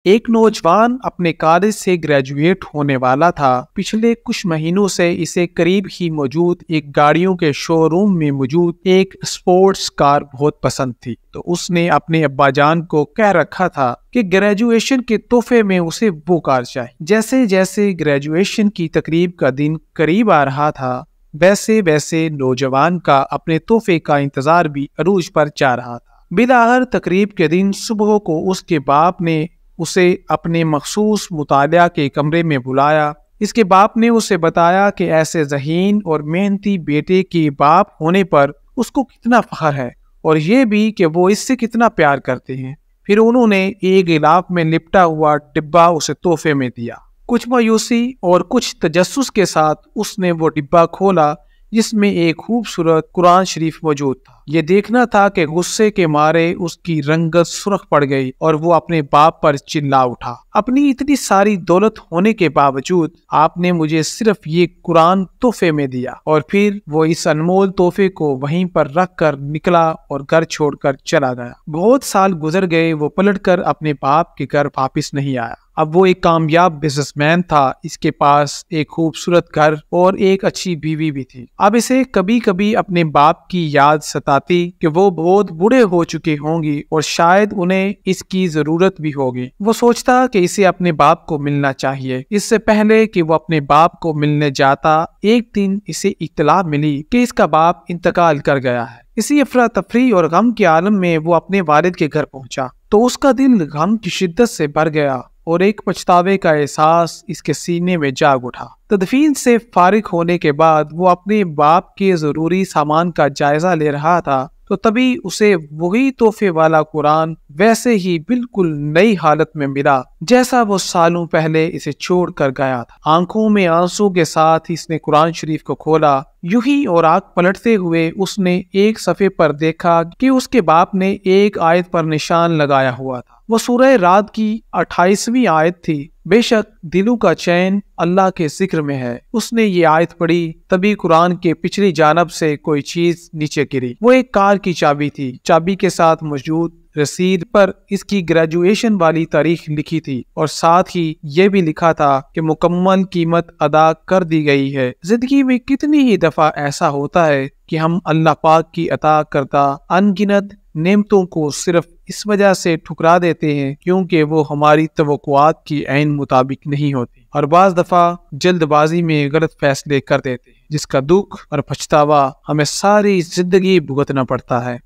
ایک نوجوان اپنے کالج سے گریجویٹ ہونے والا تھا۔ پچھلے کچھ مہینوں سے اسے قریب ہی موجود ایک گاڑیوں کے شو روم میں موجود ایک اسپورٹس کار بہت پسند تھی، تو اس نے اپنے ابا جان کو کہہ رکھا تھا کہ گریجویشن کے تحفے میں اسے وہ کار چاہیے۔ جیسے جیسے گریجویشن کی تقریب کا دن قریب آ رہا تھا، ویسے ویسے نوجوان کا اپنے تحفے کا انتظار بھی عروج پر جا رہا تھا۔ بالآخر تقریب کے دن صبح کو اس کے باپ نے اسے اپنے مخصوص مطالعہ کے کمرے میں بلایا۔ اس کے باپ نے اسے بتایا کہ ایسے ذہین اور محنتی بیٹے کے باپ ہونے پر اس کو کتنا فخر ہے، اور یہ بھی کہ وہ اس سے کتنا پیار کرتے ہیں۔ پھر انہوں نے ایک غلاف میں لپٹا ہوا ڈبہ اسے تحفے میں دیا۔ کچھ مایوسی اور کچھ تجسس کے ساتھ اس نے وہ ڈبہ کھولا، جس میں ایک خوبصورت قرآن شریف موجود تھا۔ یہ دیکھنا تھا کہ غصے کے مارے اس کی رنگت سرخ پڑ گئی اور وہ اپنے باپ پر چلا اٹھا۔ اپنی اتنی ساری دولت ہونے کے باوجود آپ نے مجھے صرف یہ قرآن تحفے میں دیا۔ اور پھر وہ اس انمول تحفے کو وہیں پر رکھ کر نکلا اور گھر چھوڑ کر چلا گیا۔ بہت سال گزر گئے، وہ پلٹ کر اپنے باپ کے گھر واپس نہیں آیا۔ اب وہ ایک کامیاب بزنس مین تھا، اس کے پاس ایک خوبصورت گھر اور ایک اچھی بیوی بھی تھی۔ اب اسے کبھی کبھی اپنے باپ کی یاد ستاتی کہ وہ بہت بوڑھے ہو چکے ہوں گی اور شاید انہیں اس کی ضرورت بھی ہوگی۔ وہ سوچتا کہ اسے اپنے باپ کو ملنا چاہیے۔ اس سے پہلے کہ وہ اپنے باپ کو ملنے جاتا، ایک دن اسے اطلاع ملی کہ اس کا باپ انتقال کر گیا ہے۔ اسی افراتفری اور غم کے عالم میں وہ اپنے والد کے گھر پہنچا تو اس کا دل غم کی شدت سے بھر گیا اور ایک پچھتاوے کا احساس اس کے سینے میں جاگ اٹھا۔ تدفین سے فارغ ہونے کے بعد وہ اپنے باپ کے ضروری سامان کا جائزہ لے رہا تھا تو تبھی اسے وہی تحفے والا قرآن ویسے ہی بالکل نئی حالت میں ملا جیسا وہ سالوں پہلے اسے چھوڑ کر گیا تھا۔ آنکھوں میں آنسو کے ساتھ اس نے قرآن شریف کو کھولا۔ یوں ہی اور آنکھ پلٹتے ہوئے اس نے ایک صفحے پر دیکھا کہ اس کے باپ نے ایک آیت پر نشان لگایا ہوا تھا۔ وہ سورہ رعد کی 28ویں آیت تھی۔ بے شک دلوں کا چین اللہ کے ذکر میں ہے۔ اس نے یہ آیت پڑھی، تبھی قرآن کے پچھلی جانب سے کوئی چیز نیچے گری۔ وہ ایک کار کی چابی تھی۔ چابی کے ساتھ موجود رسید پر اس کی گریجویشن والی تاریخ لکھی تھی اور ساتھ ہی یہ بھی لکھا تھا کہ مکمل قیمت ادا کر دی گئی ہے۔ زندگی میں کتنی ہی دفعہ ایسا ہوتا ہے کہ ہم اللہ پاک کی عطا کردہ ان گنت نعمتوں کو صرف اس وجہ سے ٹھکرا دیتے ہیں کیونکہ وہ ہماری توقعات کی عین مطابق نہیں ہوتی، اور بعض دفعہ جلد بازی میں غلط فیصلے کر دیتے ہیں جس کا دکھ اور پچھتاوا ہمیں ساری زندگی بھگتنا پڑتا ہے۔